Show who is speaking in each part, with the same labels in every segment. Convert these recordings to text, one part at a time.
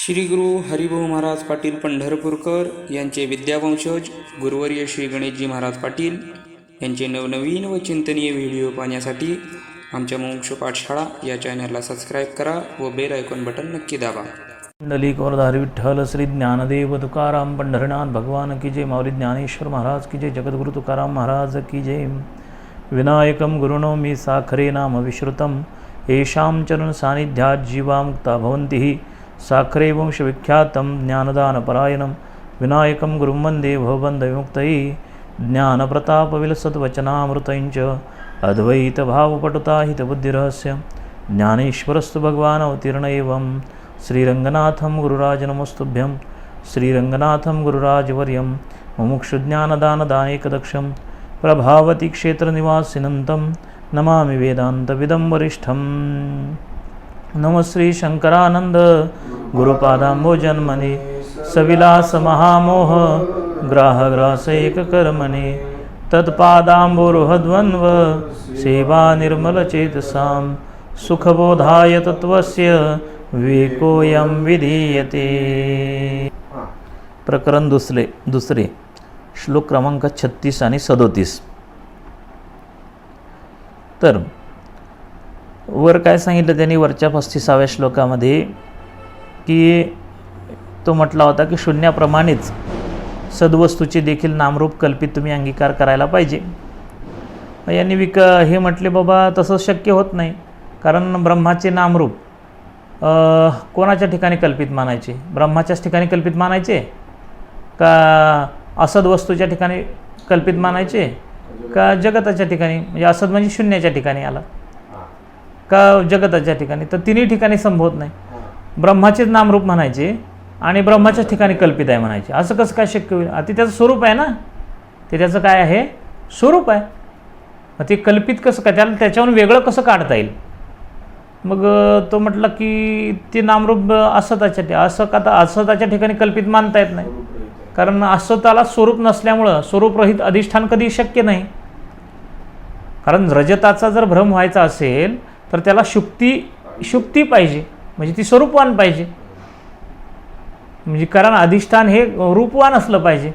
Speaker 1: श्री गुरु हरिभाऊ महाराज पाटील पंढरपूरकर यांचे विद्यावंशज गुरुवर्य श्री गणेशजी महाराज पाटील यांचे नवनवीन व चिंतनीय व्हिडिओ पाहण्यासाठी आमच्या मोक्ष पाठशाळा या चॅनलला सबस्क्राईब करा व बेल आयकॉन बटन नक्की दाबा.
Speaker 2: पुंडलिकवरधारी विठ्ठल श्री ज्ञानदेव तुकाराम पंढरीनाथ भगवान की जय. माऊली ज्ञानेश्वर महाराज की जय. जगद्गुरु तुकाराम महाराज की जय. विनायकं गुरुणो मी साखरे नाम विश्रुतं येषां चरण सानिध्यात् जीवा मुक्ता भवन्ति. साखरे वंशविख्यातं ज्ञानदानपरायणं विनायकं गुरुं वन्दे भवबन्धविमुक्तये. ज्ञानप्रतापविलसद्वचनामृतञ्च अद्वैतभावपटुताहितबुद्धिरहस्यं ज्ञानेश्वरस्तु भगवान् अवतीर्ण एवं. श्रीरङ्गनाथं गुरुराज नमस्तुभ्यं. श्रीरङ्गनाथं गुरुराजवर्यं मुमुक्षुज्ञानदानदानेकदक्षं प्रभावती क्षेत्रनिवासिनं नमामि वेदान्तविदं वरिष्ठं. नमः श्री शंकरानंद गुरुपादाम्बोजन्मने सविलास महामोह ग्राहग्रासैककर्मणे तत्पादाम्बोरुहद्वन्द्व सेवा निर्मलचेतसां सुखबोधाय तत्त्वस्य विवेकोऽयं विधीयते. प्रकरण दुसरे श्लोक क्रमांक 36 आणि 37. तर वर काय सांगितलं त्यांनी वरच्या 35व्या श्लोकामध्ये की तो म्हटला होता की शून्याप्रमाणेच सद्वस्तूचे देखील नामरूप कल्पित तुम्ही अंगीकार करायला पाहिजे. यांनी हे म्हटले बाबा तसं शक्य होत नाही, कारण ब्रह्माचे नामरूप कोणाच्या ठिकाणी कल्पित मानायचे? ब्रह्माच्याच ठिकाणी कल्पित मानायचे का असद वस्तूच्या ठिकाणी कल्पित मानायचे का जगताच्या ठिकाणी? म्हणजे असद म्हणजे शून्याच्या ठिकाणी आला का जगताच्या ठिकाणी? तर तिन्ही ठिकाणी संभवत नाही. ब्रह्माचेच नामरूप म्हणायचे आणि ब्रह्माच्याच ठिकाणी कल्पित आहे म्हणायचे. असं कसं काय शक्य होईल? ते त्याचं स्वरूप आहे ना, ते त्याचं काय आहे? स्वरूप आहे. मग ते कल्पित कसं काय? त्याच्यावरून वेगळं कसं काढता येईल? मग तो म्हटलं की ते नामरूप असताच्या ठिकाणी कल्पित मानता येत नाही, कारण असताला स्वरूप नसल्यामुळं स्वरूपरहित अधिष्ठान कधी शक्य नाही. कारण रजताचा जर भ्रम व्हायचा असेल तर त्याला शुक्ती पाहिजे, म्हणजे ती स्वरूपवान पाहिजे. म्हणजे कारण अधिष्ठान हे रूपवान असलं पाहिजे.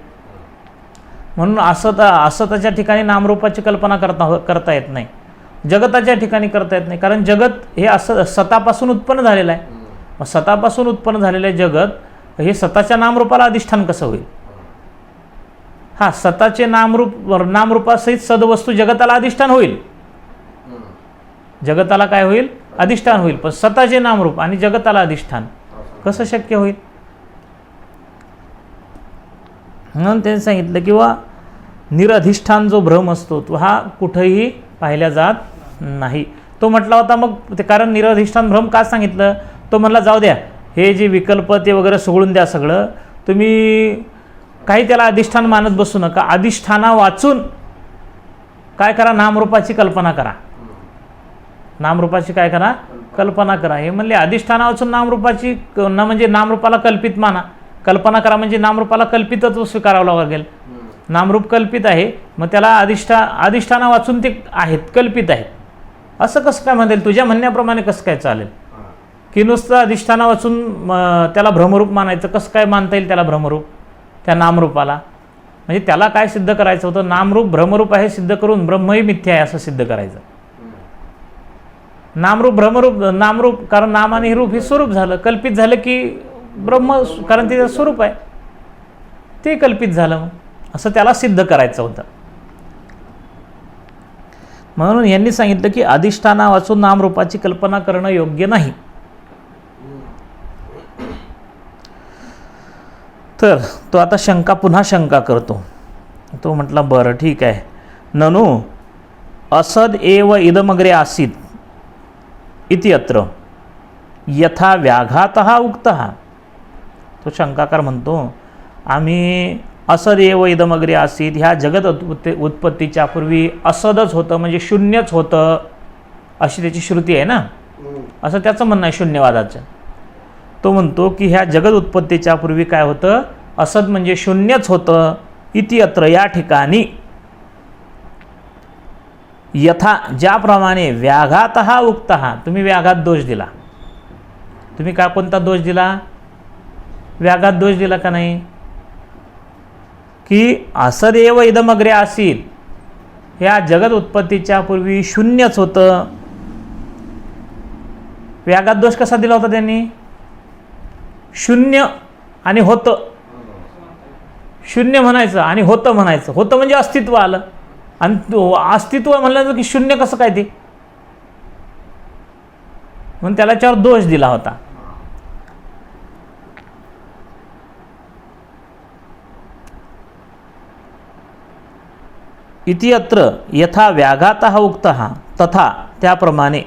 Speaker 2: म्हणून असताच्या ठिकाणी नामरूपाची कल्पना करता येत नाही, जगताच्या ठिकाणी करता येत नाही, कारण जगत हे सतापासून उत्पन्न झालेलं आहे. मग सतापासून उत्पन्न झालेलं जगत हे सताच्या नामरूपाला अधिष्ठान कसं होईल? सताचे नामरूपासहित सदवस्तू जगताला अधिष्ठान होईल. जगताला काय होईल? अधिष्ठान होईल. पण सताचे नामरूप आणि जगताला अधिष्ठान कसं शक्य होईल? म्हणून त्यांनी सांगितलं किंवा निरधिष्ठान जो भ्रम असतो तो हा कुठेही पाहिला जात नाही. तो म्हटला होता मग ते कारण निरधिष्ठान भ्रम का सांगितलं? तो म्हणला जाऊ द्या, हे जे विकल्प ते वगैरे सोडून द्या सगळं, तुम्ही काही त्याला अधिष्ठान मानत बसू नका. अधिष्ठाना वाचून काय करा? नामरूपाची कल्पना करा. नामरूपाची काय करा? कल्पना करा. हे म्हणले अधिष्ठाना वाचून नामरूपाची म्हणजे नामरूपाला कल्पित माना. कल्पना करा म्हणजे नामरूपाला कल्पितच स्वीकारावं लागेल. नामरूप कल्पित आहे, मग त्याला अधिष्ठाना वाचून ते आहेत, कल्पित आहेत. असं कसं काय म्हणेल? तुझ्या म्हणण्याप्रमाणे कसं काय चालेल की नुसतं अधिष्ठाना वाचून त्याला भ्रमरूप मानायचं? कसं काय मानता येईल त्याला भ्रमरूप? त्या नामरूपाला म्हणजे त्याला काय सिद्ध करायचं होतं? नामरूप भ्रमरूप आहे सिद्ध करून ब्रह्मही मिथ्या आहे असं सिद्ध करायचं. नामरूप नामरूप कारण नाम आणि रूप हे स्वरूप झालं, कल्पित झालं की ब्रह्म कारण ते स्वरूप आहे ते कल्पित झालं, असं त्याला सिद्ध करायचं होतं. म्हणून यांनी सांगितलं की अधिष्ठाना वाचून नामरूपाची कल्पना करणं योग्य नाही. तर तो आता पुन्हा शंका करतो. तो म्हटला बरं ठीक आहे. ननु असद एव इदमग्रे आसीत इति अत्र यथा व्याघातः उक्तः. तो शंकाकार म्हणतो आम्ही असद एव इदमग्रे आसीत, ह्या जगत उत्पत्तीच्या पूर्वी असदच होतं म्हणजे शून्यच होतं अशी त्याची श्रुती आहे ना, असं त्याचं म्हणणं आहे शून्यवादाचं. तो म्हणतो की ह्या जगत उत्पत्तीच्या पूर्वी काय होतं? असद म्हणजे शून्यच होतं. इति अत्र या ठिकाणी यथा ज्याप्रमाणे व्याघातः उक्तः, तुम्ही व्याघात दोष दिला. तुम्ही काय कोणता दोष दिला? व्याघात दोष दिला का नाही? की असदेव इदमग्रे आसीत या जगत उत्पत्तीच्या पूर्वी शून्यच होतं. व्याघात दोष कसा दिला होता त्यांनी? शून्य आणि होतं, शून्य म्हणायचं आणि होतं म्हणायचं. होतं म्हणजे अस्तित्व आलं, आणि अस्तित्व म्हणलं की शून्य कसं काय ते, म्हणून त्याला त्याच्यावर दोष दिला होता. इति अत्र यथा व्याघातः उक्तः तथा त्याप्रमाणे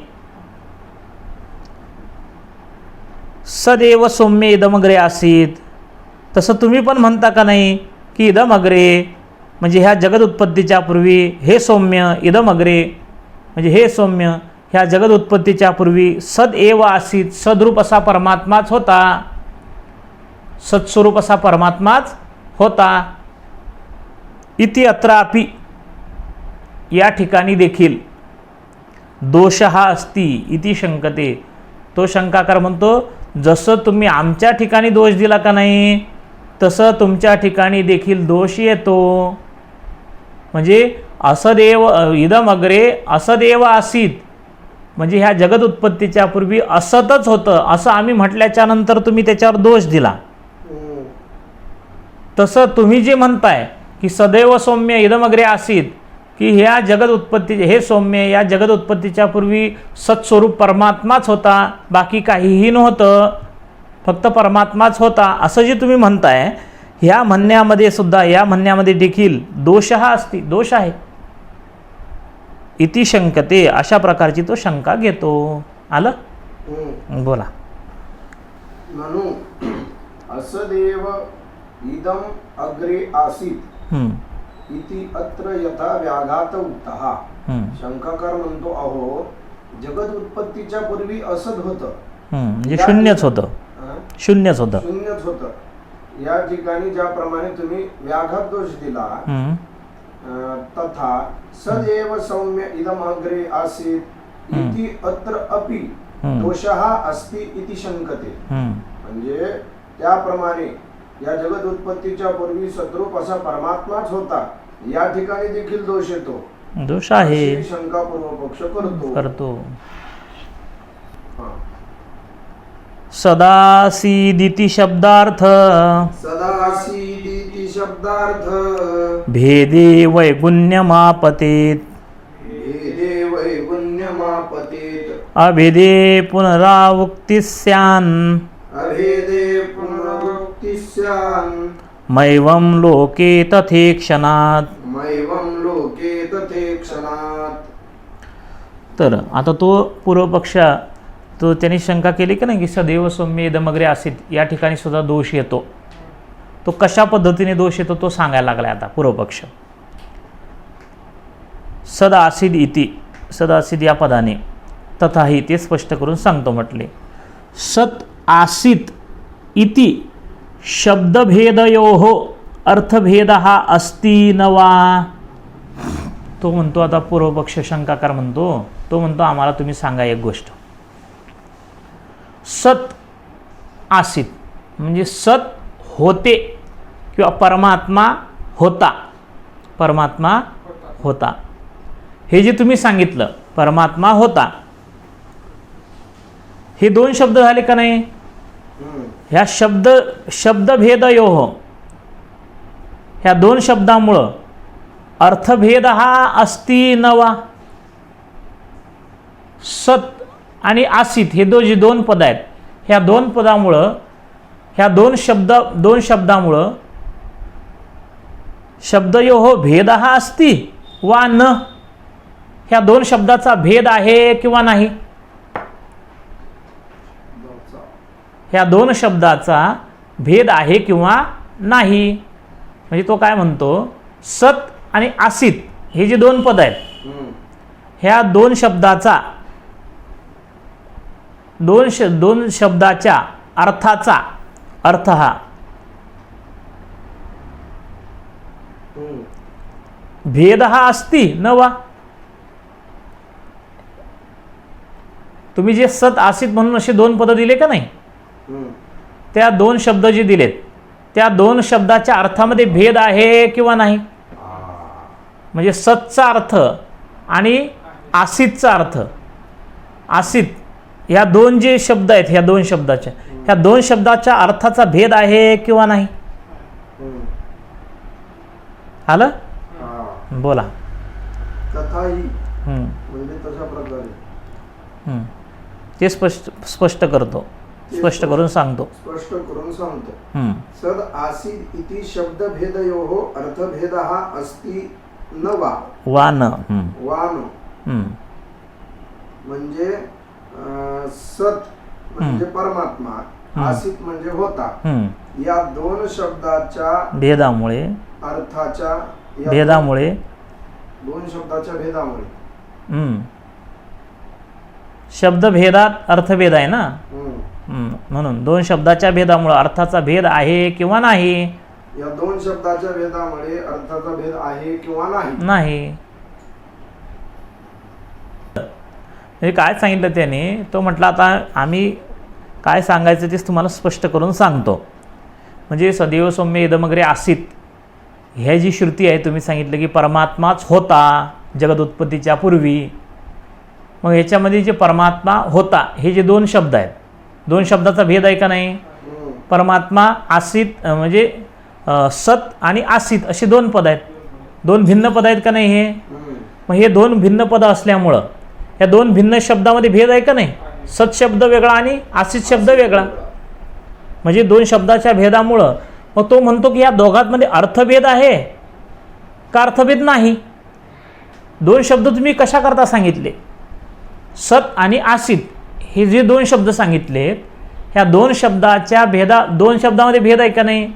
Speaker 2: सदैव सौम्य इदमग्रे आसीत, तसं तुम्ही पण म्हणता का नाही की इदमग्रे म्हणजे ह्या जगत उत्पत्तीच्या पूर्वी हे सौम्य, इदमग्रे म्हणजे हे सौम्य ह्या जगत उत्पत्तीच्या पूर्वी सदैव आसीत, सद्रूप असा परमात्माच होता, सत्स्वरूप असा परमात्माच होता. इति अत्रापि या ठिकाणी देखील दोषः अस्ति इति शंकते. तो शंकाकार म्हणतो जसं तुम्ही आमच्या ठिकाणी दोष दिला का नाही तसं तुमच्या ठिकाणी देखील दोष येतो. म्हणजे असदेव इदमग्रे असदेव आसीत म्हणजे ह्या जगत उत्पत्तीच्या पूर्वी असतच होतं असं आम्ही म्हटल्याच्या नंतर तुम्ही त्याच्यावर दोष दिला. तसं तुम्ही जे म्हणताय की सदैव सौम्य इदमग्रे आसीत की ह्या जगत उत्पत्ती हे सौम्य या जगत उत्पत्तीच्या पूर्वी सत्स्वरूप परमात्माच होता, बाकी काहीही नव्हतं, फक्त परमात्माच होता असं जे तुम्ही म्हणताय, ह्या म्हणण्यामध्ये सुद्धा या म्हणण्यामध्ये देखील दोषः अस्ति, दोष आहे. इति शंकते अशा प्रकारची तो शंका घेतो. आलं? बोला.
Speaker 3: ननु असदेव इदम अग्रे आसीत इति अत्र यथा व्याघात उक्तः. शंकाकार म्हणतो अहो जगत उत्पत्तीच्या पूर्वी असद होतं,
Speaker 2: म्हणजे शून्यच होतं, शून्यच होतं,
Speaker 3: शून्यच होतं. या ठिकाणी ज्याप्रमाणे तुम्ही व्याघात दोष दिला तथा सदैव सौम्य इदम अग्रे आसीत इति अत्र अपि दोषः अस्ति इति शंकते. म्हणजे त्याप्रमाणे या जगत उत्पत्तीच्या पूर्वी सद्रूप असा परमात्माच होता, या ठिकाणी देखील दोष येतो,
Speaker 2: दोष आहे,
Speaker 3: शंका पूर्व पक्ष करतो.
Speaker 2: सदासीदिति शब्दार्थ
Speaker 3: सदासीदिति शब्दार्थ
Speaker 2: भेदे वैगुण्यमापतेत
Speaker 3: भेदे वैगुण्यमापतेत
Speaker 2: अभेदे पुनरावृत्तिस्यान्
Speaker 3: अभेदे पुनरुक्तिस्यान्
Speaker 2: मैवं लोके तथेक्षणात्.
Speaker 3: मैवं लोके तथेक्षणात्.
Speaker 2: तर आता तो पूर्वपक्ष तो त्यांनी शंका केली की नाही की सदैव सौम्य इदमग्रे आसीत या ठिकाणी सुद्धा दोष येतो. तो कशा पद्धतीने दोष येतो तो सांगायला लागला आता पूर्वपक्ष. सद आसीद इति, सद आसीद या पदाने तथाही ते स्पष्ट करून सांगतो म्हटले. सत आसीत इति शब्दभेदयोः अर्थभेदः अस्ति न वा. तो म्हणतो आता पूर्वपक्ष शंकाकार म्हणतो, तो म्हणतो आम्हाला तुम्ही सांगा एक गोष्ट. सत आसीत म्हणजे सत होते किंवा परमात्मा होता, परमात्मा होता हे जे तुम्ही सांगितलं परमात्मा होता, हे दोन शब्द झाले का नाही? ह्या शब्दभेदयोः ह्या दोन शब्दामुळं अर्थभेद हा अस्ति न वा. सत आणि आसीत हे जे दोन पद आहेत, ह्या दोन पदामुळं ह्या दोन शब्दामुळं शब्दयोः भेदः अस्ति वा न, ह्या दोन शब्दाचा भेद आहे किंवा नाही. ह्या दोन शब्दाचा भेद आहे किंवा नाही. म्हणजे तो काय म्हणतो, सत आणि आसीत हे जे दोन पद आहेत ह्या दोन शब्दाचा दोन शब्दाच्या अर्थाचा अर्थ हा भेद हा अस्ति न वा. तुम्ही जे सत आसीत म्हणून असे दोन पद दिले का नाही, त्या दोन शब्द जे दिलेत त्या दोन शब्दाच्या अर्थामध्ये भेद आहे किंवा नाही? म्हणजे सतचा अर्थ आणि आसितचा अर्थ, आसित ह्या दोन जे शब्द आहेत ह्या दोन शब्दाच्या अर्थाचा भेद आहे किंवा नाही? आलं? बोला.
Speaker 3: तथाही म्हणजे तशा प्रकारे
Speaker 2: ते स्पष्ट करतो, स्पष्ट करून सांगतो.
Speaker 3: सद आसीद इति शब्दभेदयोः अर्थभेदः अस्ति न वा
Speaker 2: न म्हणजे
Speaker 3: सत म्हणजे परमात्मा, आसीत म्हणजे होता, या दोन शब्दाच्या
Speaker 2: भेदामुळे
Speaker 3: दोन शब्दाच्या भेदामुळे
Speaker 2: शब्दभेदात अर्थभेद आहे ना, म्हणून दोन शब्दाच्या भेदामुळे अर्थाचा भेद आहे किंवा नाही?
Speaker 3: या दोन शब्दाच्या भेदामुळे अर्थाचा भेद आहे किंवा
Speaker 2: नाही. हे काय सांगितलं त्याने? तो म्हटलं आता आम्ही काय सांगायचं तेच तुम्हाला स्पष्ट करून सांगतो. म्हणजे सदैव सौम्य इदमग्रे आसीत ह्या जी श्रुती आहे, तुम्ही सांगितलं की परमात्माच होता जगद उत्पत्तीच्या पूर्वी. मग ह्याच्यामध्ये जे परमात्मा होता हे जे दोन शब्द आहेत, दोन शब्दाचा भेद आहे का नाही? परमात्मा आसीत म्हणजे सत आणि आसीत अशी दोन पद आहेत, दोन भिन्न पद आहेत का नाही? हे मग हे दोन भिन्न पद असल्यामुळं या दोन भिन्न शब्दामध्ये भेद आहे का नाही? सत शब्द वेगळा आणि आसीत शब्द वेगळा, म्हणजे दोन शब्दाच्या भेदामुळं मग तो म्हणतो की या दोघांमध्ये अर्थभेद आहे का अर्थभेद नाही? दोन शब्द तुम्ही कशा करता सांगितले? सत आणि आसीत हे जे दोन शब्द सांगितलेत ह्या दोन शब्दामध्ये भेद आहे का नाही?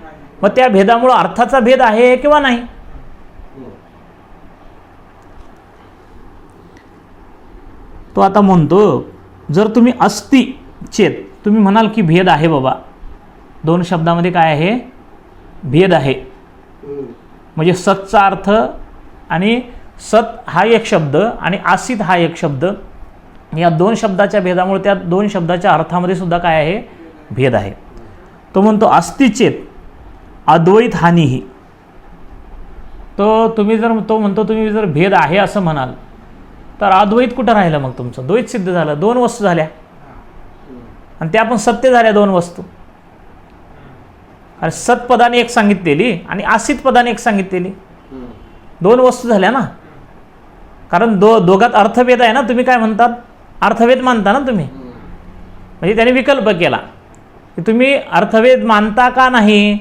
Speaker 2: मग त्या भेदामुळं अर्थाचा भेद आहे किंवा नाही? तो आता म्हणतो जर तुम्ही अस्ति चेत तुम्ही म्हणाल की भेद आहे बाबा, दोन शब्दामध्ये काय आहे? भेद आहे. म्हणजे सतचा अर्थ आणि सत हा एक शब्द आणि आसित हा एक शब्द, या दोन शब्दाच्या भेदामुळे त्या दोन शब्दाच्या अर्थामध्ये सुद्धा काय आहे? भेद आहे. तो म्हणतो अस्ति चेत अद्वैत हानीही. तो म्हणतो तुम्ही जर भेद आहे असं म्हणाल तर अद्वैत कुठं राहिलं? मग तुमचं द्वैत सिद्ध झालं, दोन वस्तू झाल्या आणि त्या पण सत्य झाल्या दोन वस्तू. आणि सत्पदाने एक सांगितलेली आणि आसित पदाने एक सांगितलेली, दोन वस्तू झाल्या ना. कारण दोघात अर्थभेद आहे ना. तुम्ही काय म्हणतात? अर्थभेद मानता ना तुम्ही. म्हणजे त्याने विकल्प केला की तुम्ही अर्थभेद मानता का नाही?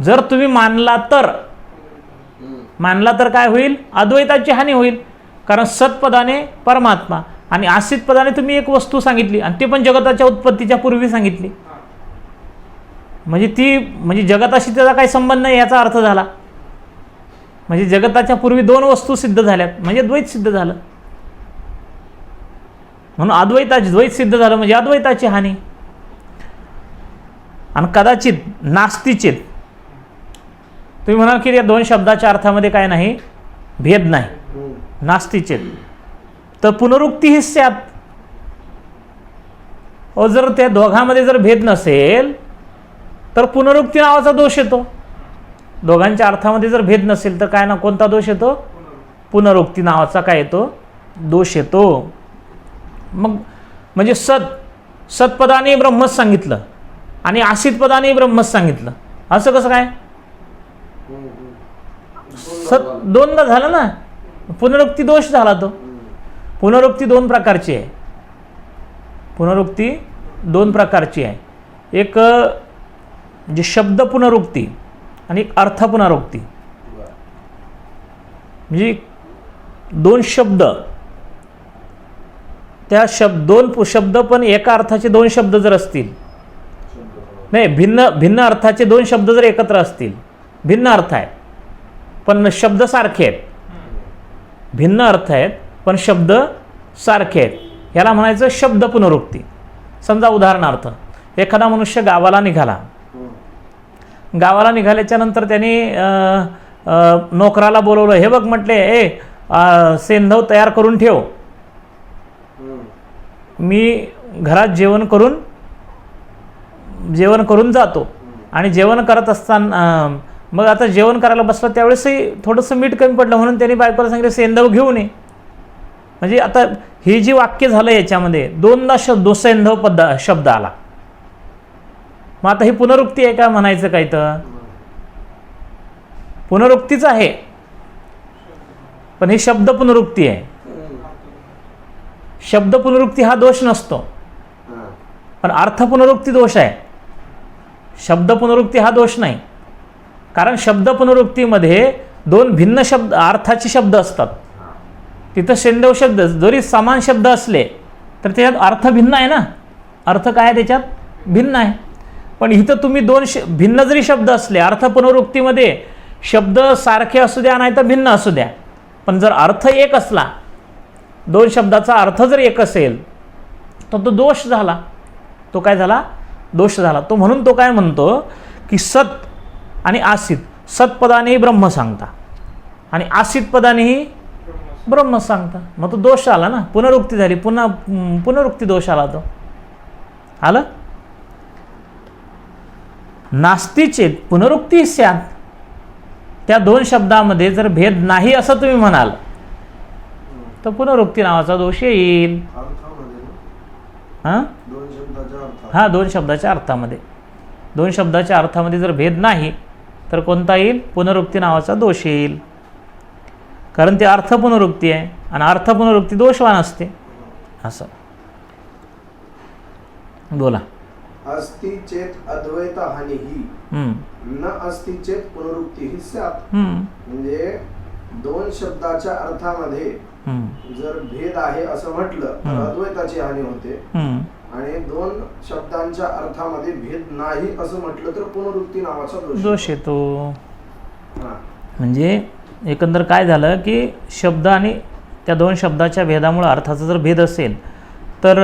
Speaker 2: जर तुम्ही मानला तर काय होईल? अद्वैताची हानी होईल. कारण सत्पदाने परमात्मा आणि आसित पदाने तुम्ही एक वस्तू सांगितली आणि ते पण जगताच्या उत्पत्तीच्या पूर्वी सांगितली. म्हणजे जगताशी त्याचा काही संबंध नाही याचा अर्थ झाला. म्हणजे जगताच्या पूर्वी दोन वस्तू सिद्ध झाल्यात म्हणजे द्वैत सिद्ध झालं. म्हणून द्वैत सिद्ध झालं म्हणजे अद्वैताची हानी. आणि कदाचित नास्तिचेत तुम्ही म्हणाल की या दोन शब्दाच्या अर्थामध्ये काय नाही? भेद नाही. नास्तिचेत तर पुनरुक्ती ही स्यात. जर त्या दोघांमध्ये जर भेद नसेल तर पुनरुक्ती नावाचा दोष येतो. दोघांच्या अर्थामध्ये जर भेद नसेल तर काय ना कोणता दोष येतो? पुनरुक्ती नावाचा काय येतो? दोष येतो. मग म्हणजे सत्पदाने ब्रह्मच सांगितलं आणि आसित पदाने ब्रह्मच सांगितलं असं कसं काय? दोनदा झालं ना. पुनरुक्ती दोष झाला तो. पुनरुक्ती दोन प्रकारची आहे. एक म्हणजे शब्द पुनरुक्ती आणि एक अर्थ पुनरुक्ती. म्हणजे दोन शब्द दोन शब्द पण एका अर्थाचे दोन शब्द जर असतील, नाही भिन्न अर्थाचे दोन शब्द जर एकत्र असतील, भिन्न अर्थ आहेत पण शब्द सारखे आहेत, भिन्न अर्थ आहेत पण शब्द सारखे आहेत, ह्याला म्हणायचं शब्द पुनरुक्ती. समजा उदाहरणार्थ एखादा मनुष्य गावाला निघाल्याच्या नंतर त्याने नोकराला बोलवलं. हे बघ म्हटले, सेंधव तयार करून ठेव, मी घरात जेवण करून जेवण करून जातो आणि जेवण करत असताना मग आता जेवण करायला बसलं त्यावेळेसही थोडंसं मीठ कमी पडलं म्हणून त्यांनी बायकोला सांगितलं सेंधव घेऊन ये. म्हणजे आता हे जे वाक्य झालं याच्यामध्ये दोनदा सेंधव शब्द आला. मग आता ही पुनरुक्ती आहे का म्हणायचं काय? तर पुनरुक्तीच आहे, पण ही शब्द पुनरुक्ती आहे. शब्द पुनरुक्ती हा दोष नसतो, पण अर्थ पुनरुक्ती दोष आहे. शब्द पुनरुक्ती हा दोष नाही, कारण शब्द पुनरुक्तीमध्ये दोन भिन्न शब्द अर्थाचे शब्द असतात. तिथं सेंधव शब्द जरी समान शब्द असले तर त्याच्यात अर्थ भिन्न आहे ना. अर्थ काय आहे त्याच्यात? भिन्न आहे. पण इथं तुम्ही दोन भिन्न जरी शब्द असले, अर्थ पुनरुक्तीमध्ये शब्द सारखे असू द्या नाही तर भिन्न असू द्या, पण जर अर्थ एक असला, दोन शब्दाचा अर्थ जर एक असेल तर तो दोष झाला. तो काय झाला? दोष झाला. तो म्हणून तो काय म्हणतो की सत आणि आसित, सत्पदानेही ब्रह्म सांगता आणि आसित पदानेही ब्रह्म सांगता. मग तो दोष आला ना, पुनरुक्ती झाली, पुन्हा पुनरुक्ती दोष आला. तो आलं. नास्ती चेत पुनरुक्ती स्यात्. त्या दोन शब्दामध्ये जर भेद नाही असं तुम्ही म्हणाल तर पुनरुक्ती नावाचा दोष येईल. हां, दोन शब्दाच्या अर्थामध्ये. दोन शब्दाच्या अर्थामध्ये जर भेद नाही तर कोणता येईल? पुनरुक्ती नावाचा दोष येईल. कारण ते अर्थ पुनरुक्ती आहे आणि अर्थ पुनरुक्ती दोषवान असते. असं बोला.
Speaker 3: अस्ति चेत अद्वैत हानिही न अस्ति चेत पुनरुक्ती ही स्यात्. म्हणजे दोन शब्दाच्या अर्थामध्ये जर भेद आहे असं म्हटलं तर अद्वैताची हानी होते, आणि दोन शब्दांच्या अर्थामध्ये भेद नाही असं म्हटलं तर पुनरुक्ती नावाचा दोष
Speaker 2: येतो. म्हणजे एकंदर काय झालं की शब्द आणि त्या दोन शब्दाच्या भेदामुळे अर्थाचा जर भेद असेल तर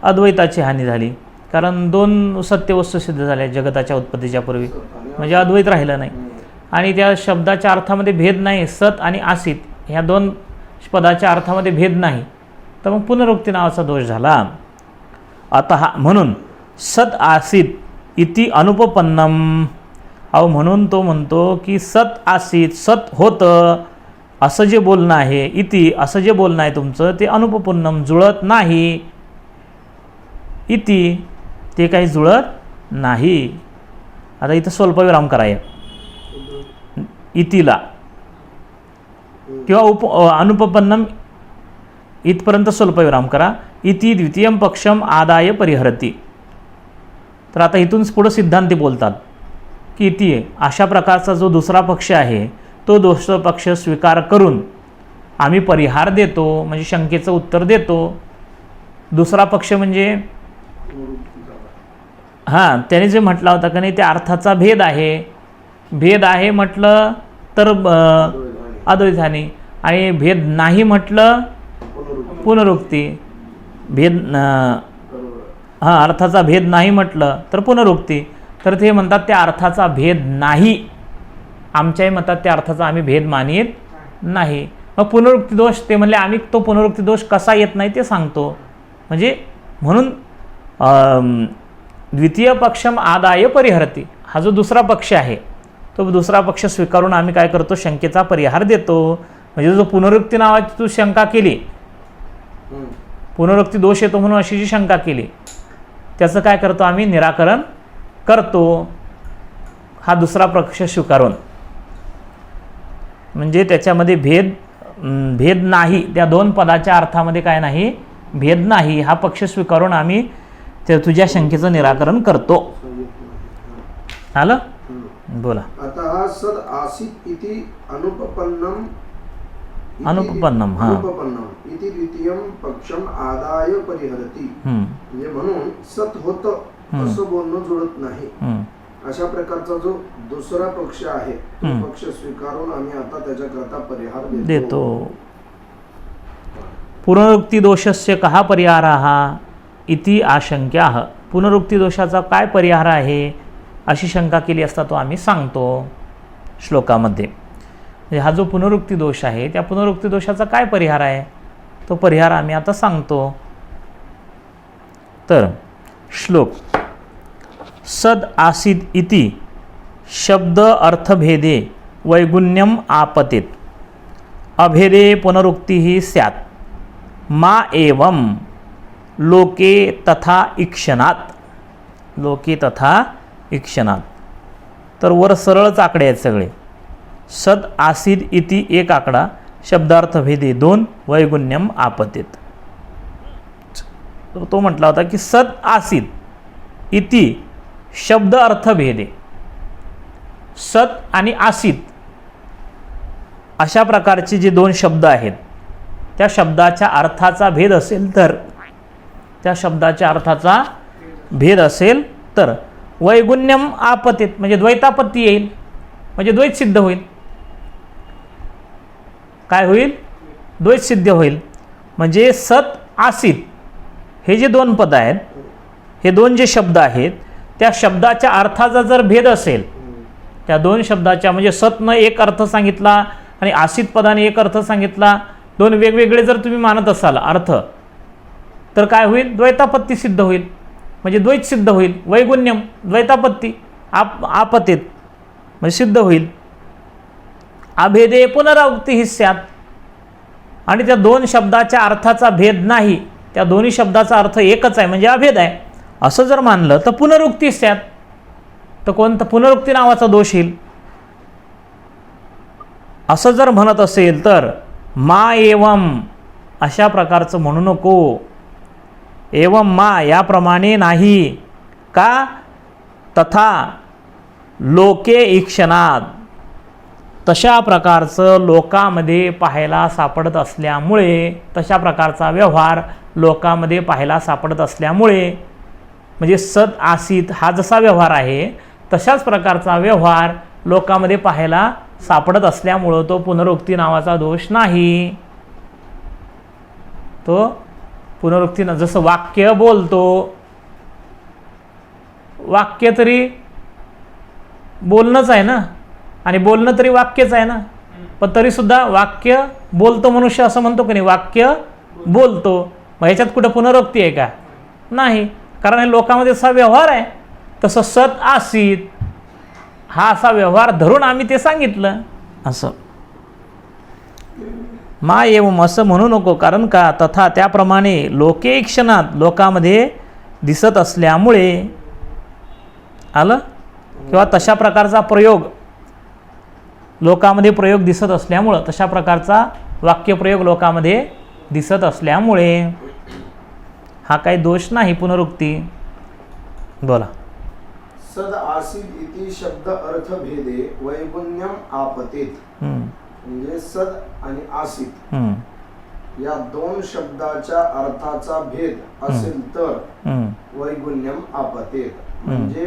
Speaker 2: अद्वैताची हानी झाली, कारण दोन सत्यवस्तू सिद्ध झाल्या जगताच्या उत्पत्तीच्या पूर्वी, म्हणजे अद्वैत राहिलं नाही. आणि त्या शब्दाच्या अर्थामध्ये भेद नाही, सत आणि आसित ह्या दोन पदाच्या अर्थामध्ये भेद नाही, तर मग पुनरुक्ती नावाचा दोष झाला. आता हा म्हणून सत आसित इति अनुपपन्नम. अहो म्हणून तो म्हणतो की सत आसित, सत होतं असं जे बोलणं आहे, इति असं जे बोलणं आहे तुमचं ते अनुपपन्नम, जुळत नाही. इति ते काही जुळत नाही. आता इथं स्वल्पविराम करायचं इतिला, किंवा अनुपपन्नम इथपर्यंत स्वल्पविराम करा. इति द्वितीयम पक्षम आदाय परिहरती. तर आता इथून पुढं सिद्धांती बोलतात की इति अशा प्रकारचा जो दुसरा पक्ष आहे तो दुसरा पक्ष स्वीकार करून आम्ही परिहार देतो, म्हणजे शंकेचं उत्तर देतो. दुसरा पक्ष म्हणजे हां, त्याने जे म्हटला होता का नाही, त्या अर्थाचा भेद आहे. भेद आहे म्हटलं तर अद्वैत हानी, आणि भेद नाही म्हटलं पुनरुक्ती. भेद हां, अर्थाचा भेद नाही म्हटलं तर पुनरुक्ती. तर ते म्हणतात त्या अर्थाचा भेद नाही, आमच्याही मतात त्या अर्थाचा आम्ही भेद मानित नाही. मग पुनरुक्ती दोष ते म्हणले आम्ही तो पुनरुक्ती दोष कसा येत नाही ते सांगतो. म्हणजे म्हणून द्वितीय पक्षम आदाय परिहरती, हा जो दुसरा पक्ष आहे तो दुसरा पक्ष स्वीकारून आम्ही काय करतो, शंकेचा परिहार देतो. म्हणजे जो पुनरुक्ती नावाची तू शंका केली, पुनरुक्ती दोष येतो म्हणून अशी जी शंका केली, त्याचं काय करतो आम्ही, निराकरण करतो. हा दुसरा पक्ष स्वीकारून, म्हणजे त्याच्यामध्ये भेद नाही, त्या दोन पदाच्या अर्थामध्ये काय नाही, भेद नाही, हा पक्ष स्वीकारून आम्ही तुझ्या शंकेचं निराकरण करतो. आलं. बोला.
Speaker 3: आता हा सद आसित इति अनुपपन्नम इति द्वितीयम पक्षम आदाय परिहरती. म्हणजे म्हणून सत होतं असं बोलणं जुळत नाही. अशा प्रकारचा जो दुसरा पक्ष आहे तो पक्ष स्वीकारून आम्ही आता त्याच्याकरता परिहार देतो.
Speaker 2: पुनरुक्ती दोषस्य कहा परिहारः इति आशंक्याः. पुनरुक्ती दोषाचा काय परिहार आहे अशी शंका केली असता तो आम्ही सांगतो श्लोकामध्ये. म्हणजे हा जो पुनरुक्ती दोष आहे त्या पुनरुक्ती दोषाचा काय परिहार आहे तो परिहार आम्ही आता सांगतो. तर श्लोक सद आसीद इति शब्द अर्थभेदे वैगुण्यम आपतेत अभेदे पुनरुक्तिः स्यात् मा एवं लोके तथा ईक्षणात लोके तथा ईक्षणात. तर वर सरळच आकडे आहेत सगळे. सद आसीद इति एक आकडा, शब्दार्थभेदे 2, वैगुण्यम आपतेत. तर तो म्हटला होता की सद आसीद इति शब्द अर्थभेदे, सत आणि आसीत अशा प्रकारचे जे 2 शब्द आहेत त्या शब्दाच्या अर्थाचा भेद असेल तर, त्या शब्दाच्या अर्थाचा भेद असेल तर वैगुण्यम आपतेत म्हणजे द्वैतापत्ती येईल, म्हणजे द्वैत सिद्ध होईल. काय होईल? द्वैत सिद्ध होईल. म्हणजे सत आसीत हे जे 2 पद आहेत, हे 2 जे शब्द आहेत त्या शब्दाच्या अर्थाचा जर भेद असेल, त्या 2 शब्दाच्या म्हणजे सतनं एक अर्थ सांगितला आणि आसीत पदाने एक अर्थ सांगितला, 2 वेगवेगळे जर तुम्ही मानत असाल अर्थ, तर काय होईल? द्वैतापत्ती सिद्ध होईल, म्हणजे द्वैत सिद्ध होईल. वैगुण्यम द्वैतापत्ती आपतेत म्हणजे सिद्ध होईल. अभेदे पुनरावृत्ती स्यात् आणि त्या 2 शब्दाच्या अर्थाचा भेद नाही, त्या दोन्ही शब्दाचा अर्थ एकच आहे म्हणजे अभेद आहे असं जर मानलं तर पुनरुक्ती स्यात्. तर कोणतं पुनरुक्ती नावाचा दोष येईल असं जर म्हणत असेल तर मा एवं अशा प्रकारचं म्हणू नको. एवं मा याप्रमाणे नाही. का? तथा लोके ईक्षणात तशा प्रकारचं लोकांमध्ये पाहायला सापडत असल्यामुळे, तशा प्रकारचा व्यवहार लोकांमध्ये पाहायला सापडत असल्यामुळे, म्हणजे सद आसीत हा जसा व्यवहार आहे तशाच प्रकारचा व्यवहार लोकांमध्ये पाहायला सापडत असल्यामुळं तो पुनरुक्ती नावाचा दोष नाही. तो पुनरुक्ती जसं वाक्य बोलतो, वाक्य तरी बोलणंच आहे ना, आणि बोलणं तरी वाक्यच आहे ना, पण तरीसुद्धा वाक्य बोलतो मनुष्य असं म्हणतो की नाही, वाक्य बोलतो. मग ह्याच्यात कुठं पुनरुक्ती आहे का? नाही, कारण हे लोकांमध्ये असा व्यवहार आहे. तसं सत आसीत हा असा व्यवहार धरून आम्ही ते सांगितलं. असं मा एवं असं म्हणू नको. कारण का? तथा त्याप्रमाणे लोके ईक्षणात लोकांमध्ये दिसत असल्यामुळे, आलं, किंवा तशा प्रकारचा प्रयोग लोकांमध्ये प्रयोग दिसत असल्यामुळं, तशा प्रकारचा वाक्यप्रयोग लोकांमध्ये दिसत असल्यामुळे हा काही दोष नाही पुनरुक्ती. बोला.
Speaker 3: सद आसीद इति शब्द अर्थभेदे वैगुण्यम आपतेत. म्हणजे सद आणि आसीत या 2 शब्दाच्या अर्थाचा भेद असेल तर वैगुण्यम आपतेत म्हणजे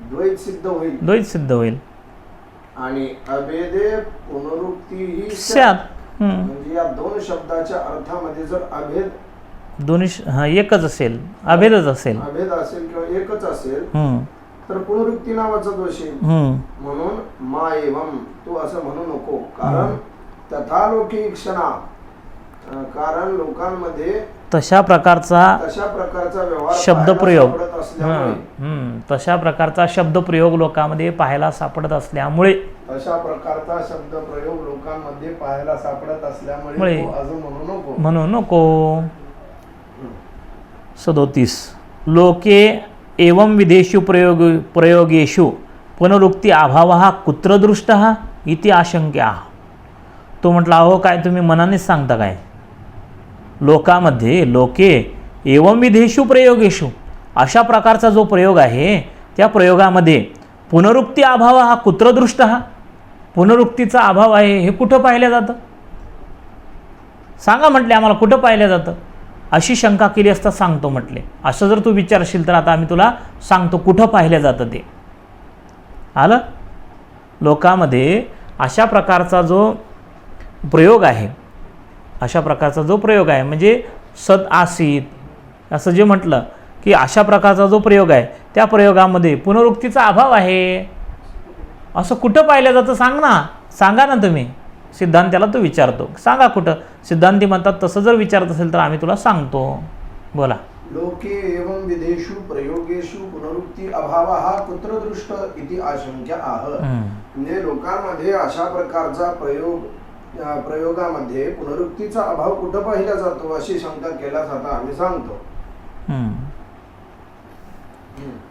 Speaker 3: द्वैत सिद्ध होईल.
Speaker 2: द्वैत सिद्ध होईल.
Speaker 3: आणि अभेदे पुनरुक्ती ही
Speaker 2: स्यात्
Speaker 3: म्हणजे या 2 शब्दाच्या अर्थामध्ये जर अभेद
Speaker 2: दोन्ही एकच असेल, अभेदच असेल,
Speaker 3: अभेद असेल किंवा एकच असेल तर पुनरुक्ती नावाचा दोष येईल. म्हणून मा एवं तू असं म्हणू नको. कारण तथा लोके ईक्षणा, कारण लोकांमध्ये
Speaker 2: तशा प्रकारचा
Speaker 3: व्यवहार
Speaker 2: शब्दप्रयोग,
Speaker 3: असल्यामुळे,
Speaker 2: तशा प्रकारचा शब्दप्रयोग लोकांमध्ये पाहायला सापडत असल्यामुळे,
Speaker 3: तशा प्रकारचा शब्दप्रयोग लोकांमध्ये पाहायला सापडत असल्यामुळे तू असं म्हणू नको.
Speaker 2: 37 लोके एवं विधेषु प्रयोगेषु पुनरुक्ती अभावः कुत्र दृष्टः इति आशंक्याः. तो म्हटला, अहो काय तुम्ही मनानेच सांगता काय? लोकांमध्ये लोके एवं विधेषु प्रयोगेषु अशा प्रकारचा जो प्रयोग आहे त्या प्रयोगामध्ये पुनरुक्ती अभाव हा कुत्र दृष्टः, पुनरुक्तीचा अभाव आहे हे कुठं पाहिलं जातं? सांगा म्हटले आम्हाला, कुठं पाहिलं जातं? अशी शंका केली असता सांगतो म्हटले. असं जर तू विचारशील तर आता आम्ही तुला सांगतो कुठं पाहिलं जातं ते. आलं? लोकांमध्ये अशा प्रकारचा जो प्रयोग आहे, अशा प्रकारचा जो प्रयोग आहे म्हणजे सद आसीत असं जे म्हटलं की अशा प्रकारचा जो प्रयोग आहे त्या प्रयोगामध्ये पुनरुक्तीचा अभाव आहे असं कुठं पाहिलं जातं? सांग ना, सांगा ना तुम्ही. सिद्धांत्याला तो विचारतो, सांगा कुठं. सिद्धांती म्हणतात तसं जर विचारत असेल तर आम्ही तुला सांगतो. बोला.
Speaker 3: लोके एवं विधेषु प्रयोगेषु पुनरुक्ती अभावः कुत्र दृष्ट इति आशंक्य आह. म्हणजे लोकांमध्ये अशा प्रकारचा प्रयोगामध्ये पुनरुक्तीचा अभाव कुठं पाहिला जातो अशी शंका केल्यास आता आम्ही सांगतो.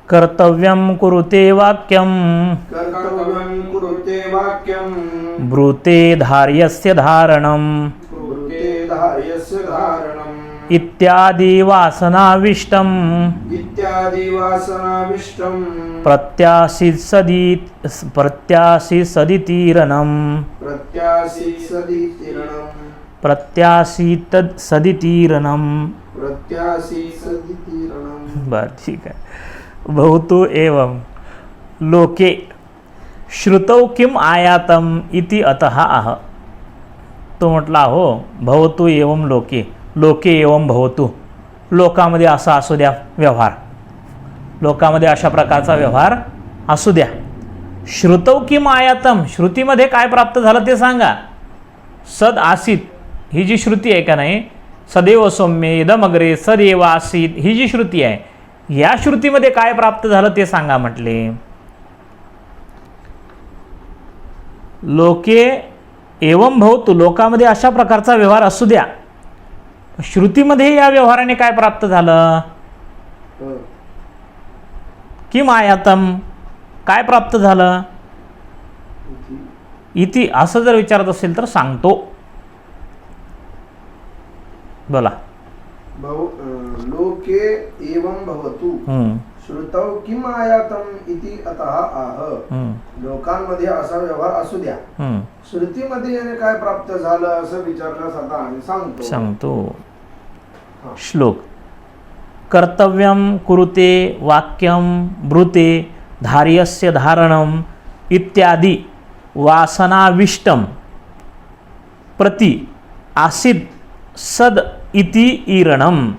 Speaker 2: कर्तव्यं कुरुते वाक्यं
Speaker 3: कर्तव्यं कुरुते वाक्यं
Speaker 2: ब्रूते धार्यस्य धारणं
Speaker 3: कुरुते धार्यस्य धारणम्
Speaker 2: इत्यादि वासनाविष्टं
Speaker 3: इत्यादि वासनाविष्टं
Speaker 2: प्रत्यासीत्सदितीरणं
Speaker 3: प्रत्यासीत्सदितीरणं.
Speaker 2: बर ठीक आहे. भवतु एवं लोके श्रुतौ किम आयातम इति अतः आह. तो म्हटला हो भवतु एवं लोके, लोके एवं भवतु, लोकामध्ये असा असू द्या व्यवहार, लोकामध्ये अशा प्रकारचा व्यवहार असू द्या. श्रुतौ किम आयातम, श्रुतीमध्ये काय प्राप्त झालं ते सांगा. सद आसीत ही जी श्रुती आहे का नाही, सदैव सौम्य इदमग्रे सदैव आसीत ही जी श्रुती आहे, या श्रुतीमध्ये काय प्राप्त झालं ते सांगा म्हटले. लोके एवं भवतु, लोकामध्ये अशा प्रकारचा व्यवहार असू द्या. श्रुतीमध्ये या व्यवहाराने काय प्राप्त झालं. किम आयातम, काय प्राप्त झालं. इति असं जर विचारत असेल तर सांगतो. बोला.
Speaker 3: लोके एवं भवतु श्रुतौ किम आयातम इति अतः आह. लोकांमध्ये असा व्यवहार असू द्या. श्रुतीमध्ये याने काय प्राप्त झालं असं विचारल्यास आता आम्ही सांगतो.
Speaker 2: श्लोक. कर्तव्यं कुरुते वाक्यं ब्रूते धार्यस्य धारणं इत्यादि वासनाविष्टं प्रति आसीद सद इति ईरणम.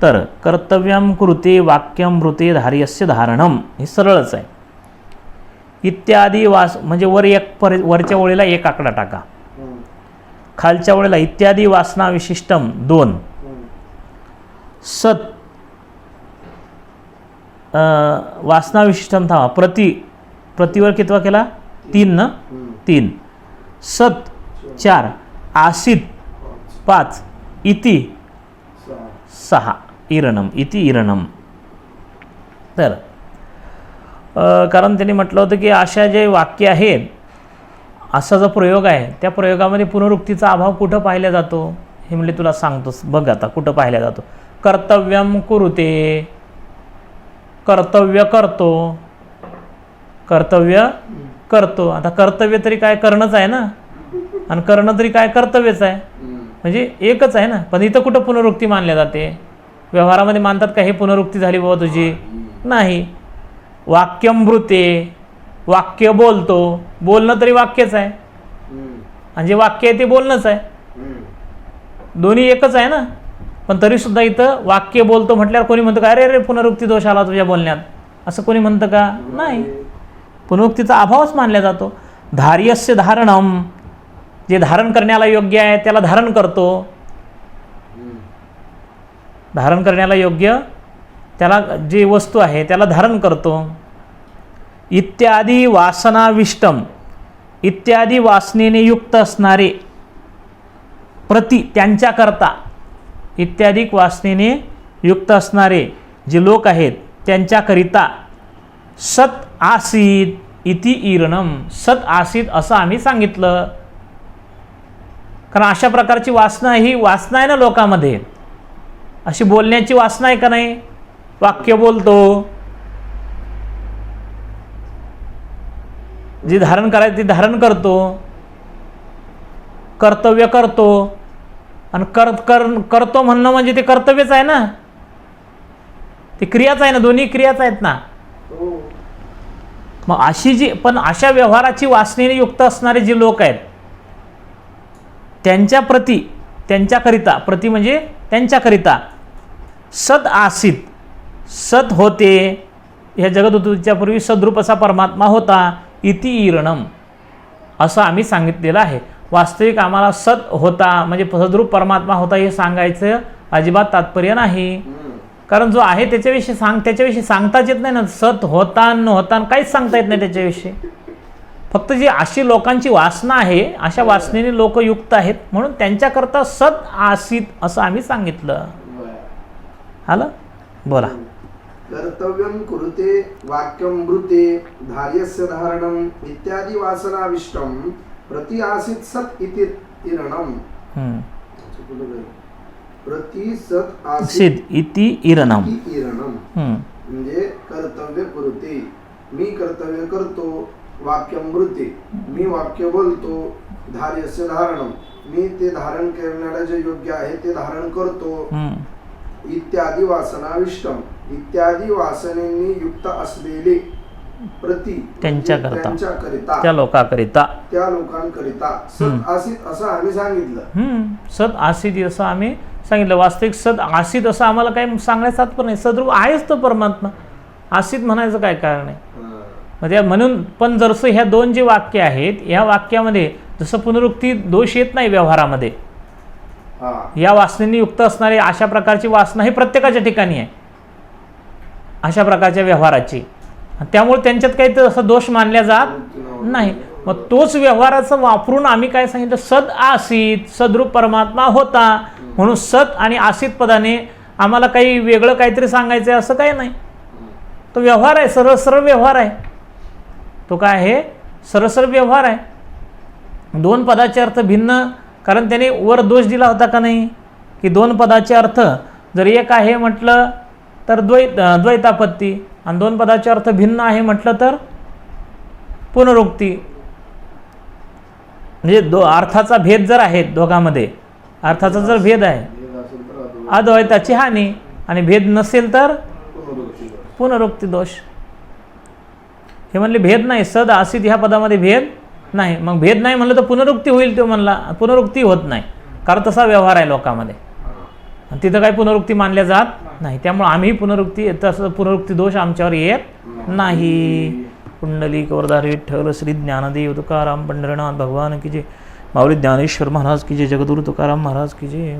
Speaker 2: तर कर्तव्यं कुरुते वाक्यं ब्रूते धार्यस्य धारणम हे सरळच आहे. इत्यादी वास म्हणजे वरच्या ओळीला एक आकडा टाका, खालच्या ओळीला इत्यादी वासना विशिष्टम 2, सत वासना विशिष्टम थांबा, प्रतिवर कितवा केला 3 ना, 3 सत 4 आसीत 5 इति 6 इरणम इति इरणम. तर कारण त्यांनी म्हटलं होतं की अशा जे वाक्य आहेत, असा जो प्रयोग आहे त्या प्रयोगामध्ये पुनरुक्तीचा अभाव कुठं पाहिला जातो हे म्हणजे तुला सांगतोस. बघ आता कुठं पाहिला जातो. कर्तव्यं कुरुते, कर्तव्य करतो, कर्तव्य करतो. आता कर्तव्य तरी काय करणंच आहे ना, आणि करणं तरी काय कर्तव्यच आहे, म्हणजे एकच आहे ना. पण इथं कुठं पुनरुक्ती मानल्या जाते. व्यवहारामध्ये मानतात का हे पुनरुक्ती झाली बाबा तुझी, नाही. वाक्यं ब्रूते, वाक्य बोलतो, बोलणं तरी वाक्यच आहे, आणि जे वाक्य आहे ते बोलणंच आहे, दोन्ही एकच आहे ना. पण तरीसुद्धा इथं वाक्य बोलतो म्हटल्यावर कोणी म्हणतं का अरे अरे पुनरुक्ती दोष आला तुझ्या बोलण्यात, असं कोणी म्हणतं का, नाही. पुनरुक्तीचा अभावच मानला जातो. धार्यस्य धारणम, जे धारण करण्याला योग्य आहे त्याला धारण करतो, धारण करण्याला योग्य त्याला जी वस्तू आहे त्याला धारण करतो. इत्यादी वासनाविष्टम, इत्यादी वासनेने युक्त असणारे प्रति त्यांच्याकरता, इत्यादी वासनेने युक्त असणारे जे लोक आहेत त्यांच्याकरिता सत आसीत इति ईरणम, सत आसीत असं आम्ही सांगितलं. कारण अशा प्रकारची वासना ही वासना आहे ना लोकांमध्ये, अशी बोलण्याची वासना आहे का नाही. वाक्य बोलतो, जी धारण करायची ती धारण करतो, कर्तव्य करतो, आणि करतो म्हणणं म्हणजे ते कर्तव्यच आहे ना, ती क्रियाच आहे ना, दोन्ही क्रियाच आहेत ना. मग अशी जी पण अशा व्यवहाराची वासनेने युक्त असणारे जे लोक आहेत त्यांच्या प्रती, त्यांच्याकरिता, प्रती म्हणजे त्यांच्याकरिता सद आसीत, सत होते, ह्या जगदुत्पत्तीच्या पूर्वी सद्रूप असा परमात्मा होता, इति ईरणम असं आम्ही सांगितलेलं आहे. वास्तविक आम्हाला सत होता म्हणजे सद्रूप परमात्मा होता हे सांगायचं अजिबात तात्पर्य नाही.
Speaker 3: हम्म.
Speaker 2: कारण जो आहे त्याच्याविषयी सांगताच येत नाही ना. सत होता न होता काहीच सांगता येत नाही त्याच्याविषयी. फक्त जी अशी लोकांची वासना आहे, अशा वासनेने लोक युक्त आहेत, म्हणून त्यांच्याकरता सत आसीत असं आम्ही सांगितलं.
Speaker 3: बरं.
Speaker 2: आलं? बोला.
Speaker 3: कर्तव्यं कुरुते वाक्यं ब्रूते धार्यस्य धारणम् इत्यादि वासनाविष्टं प्रति आसीत् सत् इति इरणम्. प्रति सत् आसीत्
Speaker 2: सिद्ध इति इरणम.
Speaker 3: इति इरणम्. म्हणजे कर्तव्य कुरुते, मी कर्तव्य करतो, वाक्यं ब्रूते, मी वाक्य बोलतो, धार्यस्य धारणम, मी ते धारण करण्याला जे योग्य आहे ते धारण करतो, इत्यादी वासनाविष्टम, इत्यादी वासनेनी युक्त असलेले प्रति
Speaker 2: त्यांच्याकरिता त्या लोकांकरिता
Speaker 3: सत आसीत असं आम्ही सांगितलं.
Speaker 2: सत आसीत असं आम्ही सांगितलं. वास्तविक सत आसीत असं आम्हाला काही सांगण्याचं तात्पर्य नाही. सद्रूप आहेच तो परमात्मा. आसीत म्हणायचं काय कारण आहे म्हणजे म्हणून. पण जसं ह्या दोन जे वाक्य आहेत, ह्या वाक्यामध्ये जसं पुनरुक्ती दोष येत नाही व्यवहारामध्ये, या वासनेने युक्त असणारी अशा प्रकारची वासना ही प्रत्येकाच्या ठिकाणी आहे, अशा प्रकारच्या व्यवहाराची. त्यामुळे त्यांच्यात काही तर असं दोष मानल्या जात नाही. मग तोच व्यवहाराचं वापरून आम्ही काय सांगितलं, सद आसीत, सद्रूप परमात्मा होता, म्हणून सत आणि आसीत पदाने आम्हाला काही वेगळं काहीतरी सांगायचं आहे असं काही नाही. तो व्यवहार आहे, सरळ सरळ व्यवहार आहे. तो काय आहे, सरळ सरळ व्यवहार आहे. दोन पदाचे अर्थ भिन्न, कारण त्याने वर दोष दिला होता का नाही, की दोन पदाचे अर्थ जर एक आहे म्हटलं तर द्वैतापत्ती, आणि दोन पदाचे अर्थ भिन्न आहे म्हटलं तर पुनरुक्ती. म्हणजे अर्थाचा भेद जर आहे दोघांमध्ये, अर्थाचा जर भेद आहे अद्वैताची हानी, आणि भेद नसेल तर पुनरुक्ती दोष. हे म्हणले भेद नाही, सद आसीत ह्या पदामध्ये भेद नाही. मग भेद नाही म्हणलं तर पुनरुक्ती होईल. तो म्हणला पुनरुक्ती होत नाही, कारण तसा व्यवहार आहे लोकांमध्ये, तिथं काही पुनरुक्ती मानल्या जात नाही. त्यामुळे आम्ही पुनरुक्ती दोष आमच्यावर येत नाही. पुंडलिक वरदारी विठ्ठल श्री ज्ञानदेव तुकाराम पंढरीनाथ भगवान की जय. माऊली ज्ञानेश्वर महाराज की जय. जगद्गुरु तुकाराम महाराज की जय.